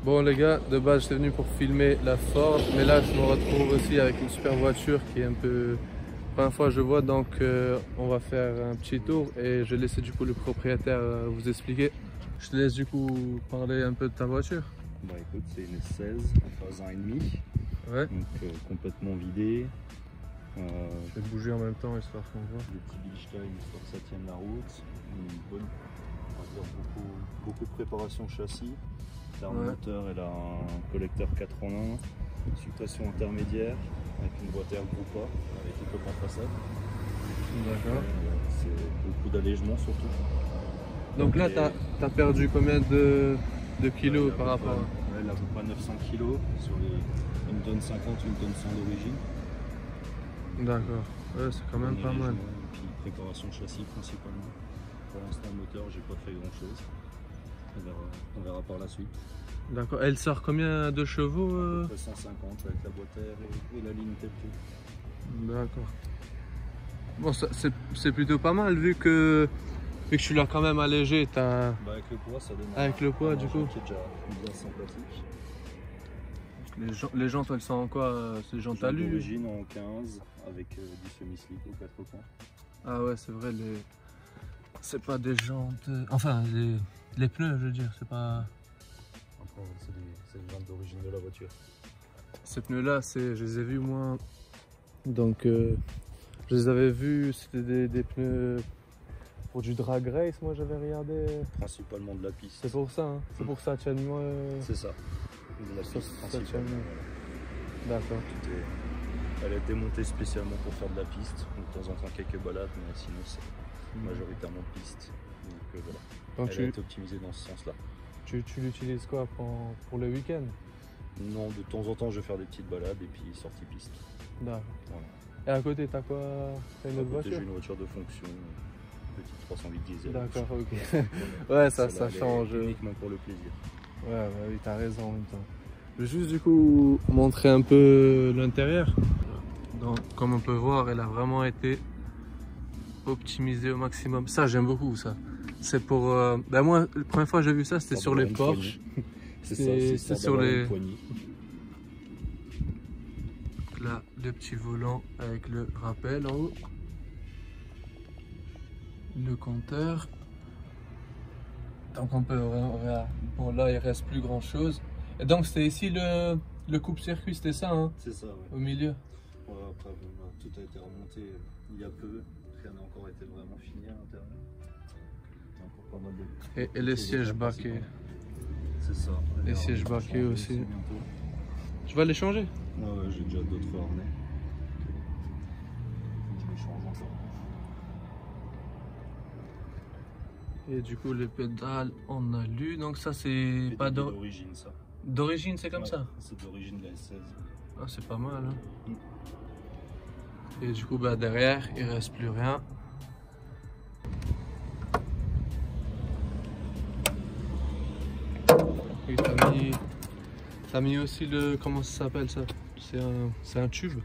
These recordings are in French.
Bon les gars, de base j'étais venu pour filmer la Ford, mais là je me retrouve aussi avec une super voiture qui est un peu... Première fois que je vois, donc on va faire un petit tour et je vais laisser du coup le propriétaire vous expliquer. Je te laisse du coup parler un peu de ta voiture. Bah écoute, c'est une S16 en phase 1,5, Ouais. donc complètement vidée. Je vais bouger en même temps histoire qu'on voit. Des petits Bilstein histoire que ça tienne la route. Une bonne, on va dire beaucoup de préparation châssis. L'arme moteur, elle a un collecteur 4 en 1, suppression intermédiaire avec une boîte air Grupa avec les coques en façade. D'accord. C'est beaucoup d'allègement surtout. Donc là, tu as perdu combien de kilos par rapport à... Elle a à peu près 900 kg sur une tonne 50, une tonne 100 d'origine. D'accord, ouais, c'est quand même pas mal. Et puis préparation châssis principalement. Pour l'instant, moteur, j'ai pas fait grand chose. On verra par la suite. D'accord, elle sort combien de chevaux À peu près 150 avec la boîte air et la ligne telle que. D'accord. Bon, c'est plutôt pas mal vu que tu l'as quand même allégé. Bah avec le poids, ça donne. Avec le poids, du coup. Qui est déjà bien sympathique. Les jantes, elles sont en quoi? C'est des jantes alu? D'origine en 15 avec du semi-slick aux 4 coins. Ah ouais, c'est vrai, c'est pas des jantes. Enfin, les pneus, je veux dire, c'est pas. Après, c'est les jantes d'origine de la voiture. Ces pneus-là, je les ai vus moi. Donc, je les avais vus, c'était des pneus pour du drag race, moi j'avais regardé. Principalement de la piste. C'est pour ça, hein. C'est pour ça, tiens, moi. C'est ça. De la piste principalement. D'accord. Elle a été montée spécialement pour faire de la piste. Donc, de temps en temps quelques balades, mais sinon c'est majoritairement piste. Donc voilà. Donc elle a été optimisée dans ce sens-là. Tu l'utilises quoi pour le week-end? Non, de temps en temps je vais faire des petites balades et puis sortie piste. D'accord. Voilà. Et à côté, t'as quoi? T'as une autre voiture? J'ai une voiture de fonction, petite 308 diesel. D'accord, ok. Ouais, ça change. Uniquement pour le plaisir. Ouais, bah oui, t'as raison en même temps. Je vais juste du coup montrer un peu l'intérieur. Donc, comme on peut voir, elle a vraiment été optimisée au maximum. Ça, j'aime beaucoup ça. C'est pour. Ben moi, la première fois que j'ai vu ça, c'était sur les Porsche. C'est sur les poignées. Là, le petit volant avec le rappel en haut. Le compteur. Donc on peut bon là il reste plus grand chose. Et donc c'était ici le coupe-circuit, c'était ça hein? C'est ça, ouais. Au milieu. Ouais, après tout a été remonté il y a peu. Rien n'a encore été vraiment fini à l'intérieur. Pas mal de... Et les sièges baquets. C'est ça. Les sièges baquets aussi. Tu vas les changer? Ouais, j'ai déjà d'autres ornés. Je les change encore. Et du coup les pédales on a lu, donc ça c'est pas d'origine ça. D'origine c'est comme ça? C'est d'origine de la S16. Ah c'est pas mal hein. Et du coup bah derrière il reste plus rien. Et t'as mis aussi le... Comment ça s'appelle ça? C'est un tube?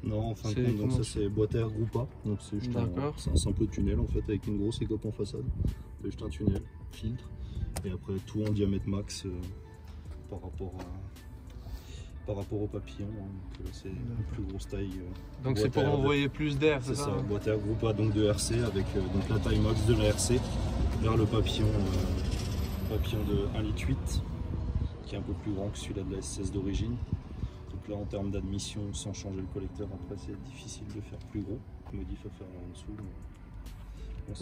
Non, en fin de compte, donc ça c'est boîte air Grupa. Donc c'est juste un simple tunnel en fait avec une grosse écope en façade. C'est juste un tunnel, filtre. Et après tout en diamètre max par rapport au papillon. Hein. C'est une plus grosse taille. Donc c'est pour envoyer plus d'air, c'est ça? C'est ça, boîte air Grupa donc de RC avec donc la taille max de la RC vers le papillon, papillon de 1,8 litre qui est un peu plus grand que celui-là de la S16 d'origine. Donc là en termes d'admission sans changer le collecteur, après c'est difficile de faire plus gros. Modif à faire en dessous.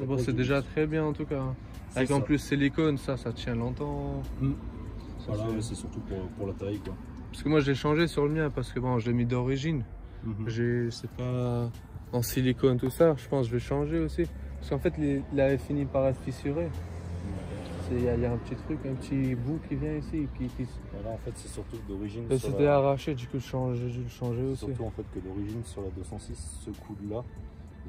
Bon, c'est déjà très bien en tout cas. Avec en plus silicone, ça tient longtemps. Voilà, c'est surtout pour la taille quoi. Parce que moi je l'ai changé sur le mien parce que bon je l'ai mis d'origine. C'est pas en silicone tout ça, je pense que je vais changer aussi. Parce qu'en fait il avait fini par être fissuré. Il y a un petit truc, un petit bout qui vient ici. Voilà, en fait c'est surtout d'origine. C'était arraché, du coup je le changer aussi. Surtout en fait que d'origine sur la 206, ce coude là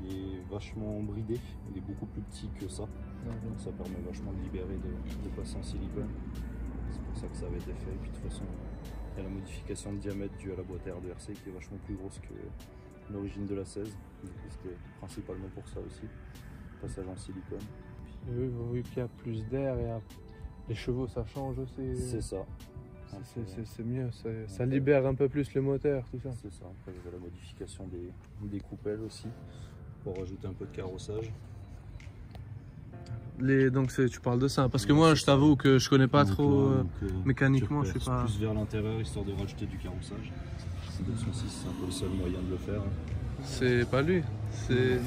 il est vachement bridé, il est beaucoup plus petit que ça. Donc ça permet vachement de libérer de passer en silicone. C'est pour ça que ça avait été fait. Et puis de toute façon, il y a la modification de diamètre due à la boîte air de RC qui est vachement plus grosse que l'origine de la 16. Du coup c'était principalement pour ça aussi. Passage en silicone. Et oui, vu qu'il y a plus d'air et les chevaux ça change aussi. C'est ça. C'est mieux, ça libère un peu plus le moteur, tout ça. C'est ça. Après, il y avait la modification des coupelles aussi, pour rajouter un peu de carrossage. Donc tu parles de ça, parce que moi je t'avoue que je connais pas trop mécaniquement, je sais pas. Plus vers l'intérieur histoire de rajouter du carrossage. C'est 206, c'est un peu le seul moyen de le faire. C'est pas lui, c'est.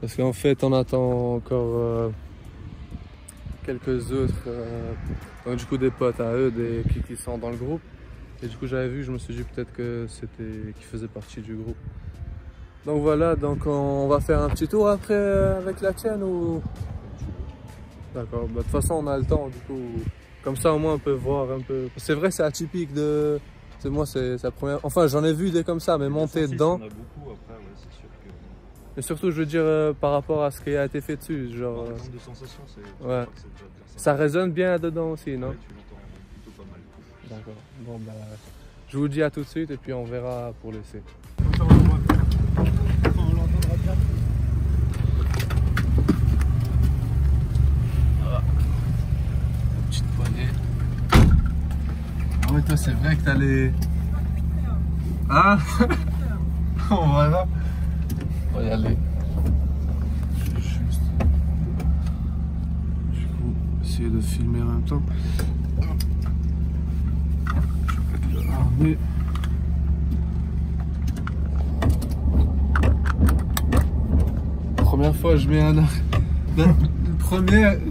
Parce qu'en fait on attend encore quelques autres, donc, du coup des potes à eux qui sont dans le groupe. Et du coup j'avais vu, je me suis dit peut-être que c'était qu'ils faisaient partie du groupe. Donc voilà, donc on va faire un petit tour après avec la tienne ou... D'accord, bah, de toute façon on a le temps du coup. Comme ça au moins on peut voir un peu. C'est vrai c'est atypique de... Moi c'est la première... Enfin j'en ai vu des comme ça, mais monter dedans. Il y en a beaucoup après, ouais, c'est sûr que... Mais surtout je veux dire par rapport à ce qui a été fait dessus, genre... En termes de sensations, c'est... Ouais. Ça résonne bien là-dedans aussi, non? Ouais, tu l'entends plutôt pas mal. D'accord, bon bah... Je vous dis à tout de suite et puis on verra pour l'essai. Petite poignée. Ah ouais, toi c'est vrai que t'as les... Ah. Voilà. On va y aller. Juste... Du coup, essayer de filmer en même temps. Je vais le harnais. Première fois je mets un...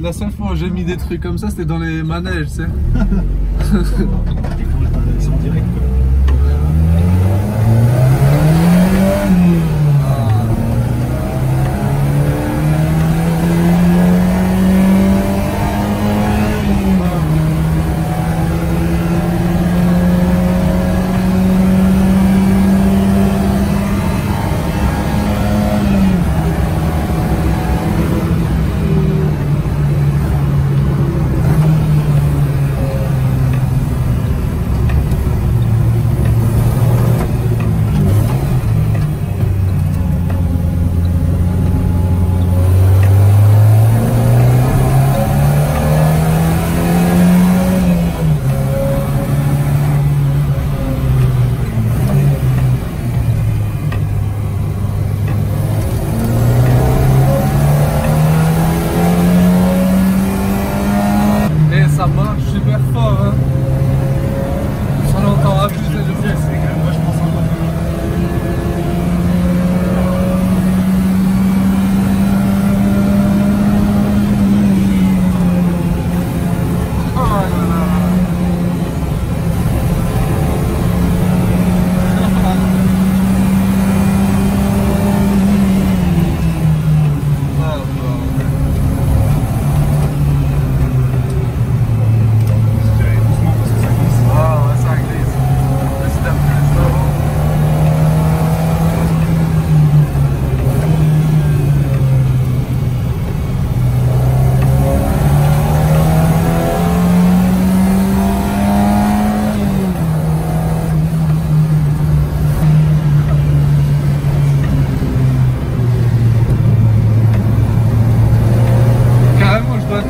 La seule fois où j'ai mis des trucs comme ça, c'était dans les manèges, tu sais. C'est en direct, quoi. Ça marche super fort, hein. Ça l'entend abuser de fou. C'est quand même vachement sympa. Oh là là.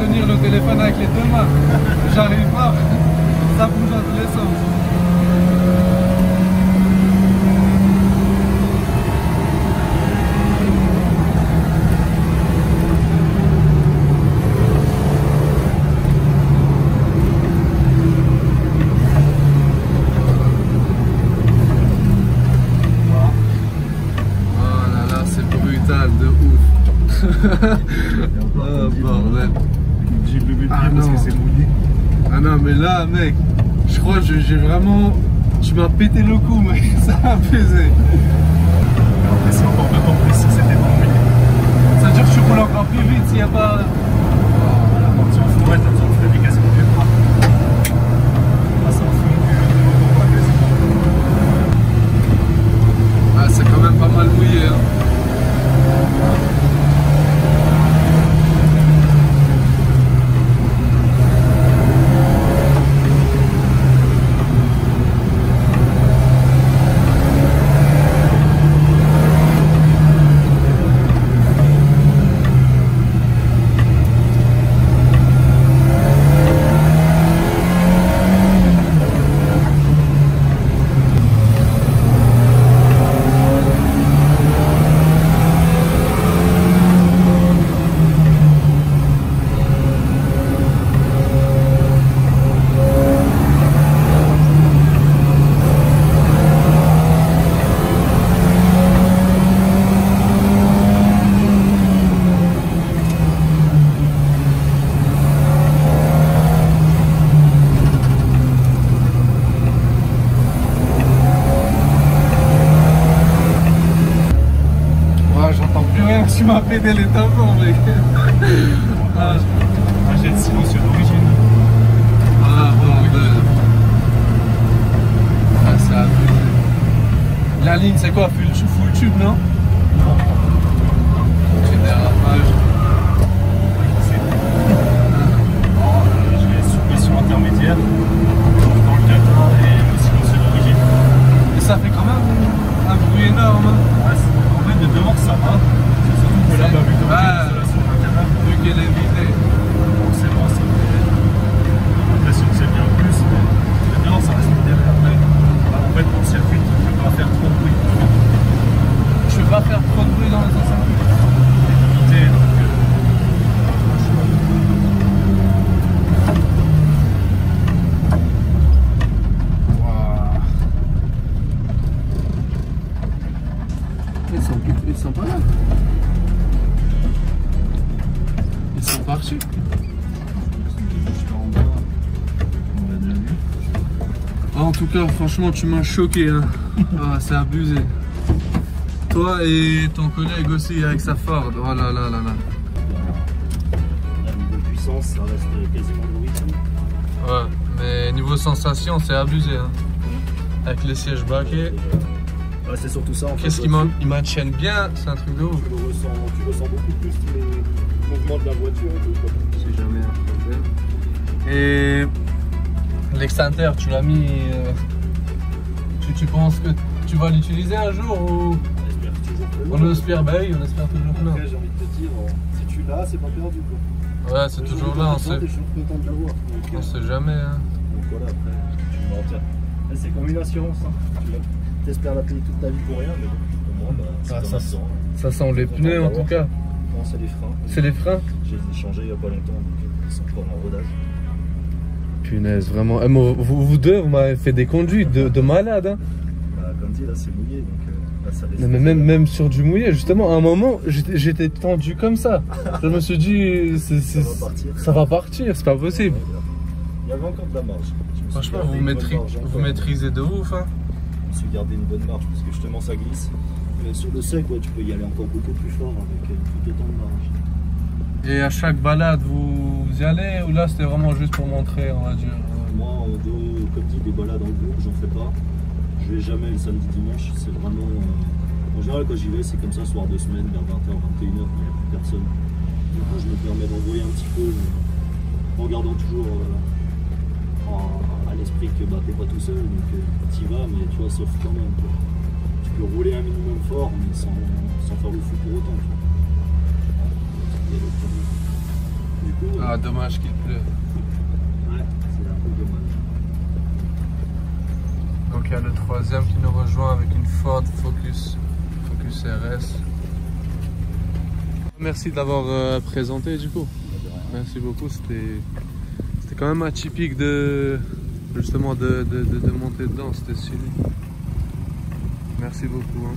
Tenir le téléphone avec les deux mains, j'arrive pas, ça bouge dans tous les sens. Oh là là, c'est brutal de ouf. Oh bordel. J'ai le but Ah parce non. que c'est mouillé. Ah non mais là mec, je crois que j'ai vraiment... Tu m'as pété le cou mec, ça m'a pesé. Après c'est encore d'autant plus si c'était pas mouillé. Ça veut dire que je roule encore plus vite s'il n'y a pas... La partie en fond, ouais, t'as besoin de freiner quasiment plus droit. Là c'est en fond du moto, pas quasiment. Ah c'est quand même pas mal mouillé hein. pété les tampons, mec. Ah, j'ai le silencieux d'origine. Ah, bordel. Ah, c'est abusé. La ligne, c'est quoi? Full tube, non? Non. C'est dérapage. Je l'ai sous pression intermédiaire dans le catin et le silencieux d'origine. Et ça fait quand même un bruit énorme. Hein. En fait, de devant, ça va. C'est surtout que là, vu que l'installation de l'intérieur, vu qu'elle est vidée. forcément, ça fait l'impression que c'est bien plus. Mais de devant, ça reste vidé. Mais après, en fait, pour le circuit, tu ne peux pas faire trop de bruit. Je peux pas faire trop de bruit dans les circuits. C'est limité, donc. Ils sont pas là. Ils sont partis. En tout cas, franchement, tu m'as choqué. Hein. Ah, c'est abusé. Toi et ton collègue aussi avec sa Ford. Oh là là là là. La niveau puissance, ça reste quasiment le rythme. Ouais, mais niveau sensation, c'est abusé. Hein. Avec les sièges baquets. Ouais, c'est surtout ça en fait. Qu'est-ce qu'ils maintiennent bien, c'est un truc de ouf. Tu ressens beaucoup plus les mouvements de la voiture et tout. C'est jamais un problème. Et l'extincteur, tu l'as mis. Tu penses que tu vas l'utiliser un jour ou. On espère, bah oui, on espère toujours que non. Après, j'ai envie de te dire, si tu l'as, c'est pas perdu quoi. Ouais, c'est toujours là, on sait. Je suis content de l'avoir. On sait jamais. Hein. Donc voilà, après, tu me retiens. C'est comme une assurance. Hein. Tu espères la payer toute ta vie pour rien, mais bon, au moins, bah, ça sent les pneus en tout cas. Non, c'est les freins. C'est les freins? J'ai changé il y a pas longtemps, donc ils sont encore en rodage. Punaise, vraiment. Vous deux, vous m'avez fait des conduites de malade. Hein. Bah, comme dit, là, c'est mouillé, donc là, ça laisse. Non, mais même sur du mouillé, justement, à un moment, j'étais tendu comme ça. Je me suis dit, ça va partir, c'est pas possible. Il y avait encore de la marge. Franchement, vous maîtrisez de ouf. Hein. Je me suis gardé une bonne marge parce que justement ça glisse. Mais sur le sec, ouais, tu peux y aller encore beaucoup plus fort avec tout autant de marge. Et à chaque balade, vous y allez ou là c'était vraiment juste pour montrer, on va dire? Moi, comme dit, des balades en groupe, j'en fais pas. Je vais jamais le samedi dimanche. C'est vraiment. En général, quand j'y vais, c'est comme ça, soir de semaine, vers 20h, 21h, quand il n'y a plus personne. Du coup, je me permets d'envoyer un petit peu en gardant toujours à l'esprit que bah, t'es pas tout seul, donc t'y vas, mais tu vois, sauf quand même. Tu peux rouler un minimum fort, mais sans faire le fou pour autant. Du coup, ah, dommage qu'il pleuve. Ouais, c'est un peu dommage. Donc il y a le troisième qui nous rejoint avec une Ford Focus RS. Merci de l'avoir présenté du coup. Merci beaucoup, c'était quand même atypique justement de monter dedans, c'était stylé. Merci beaucoup. Hein.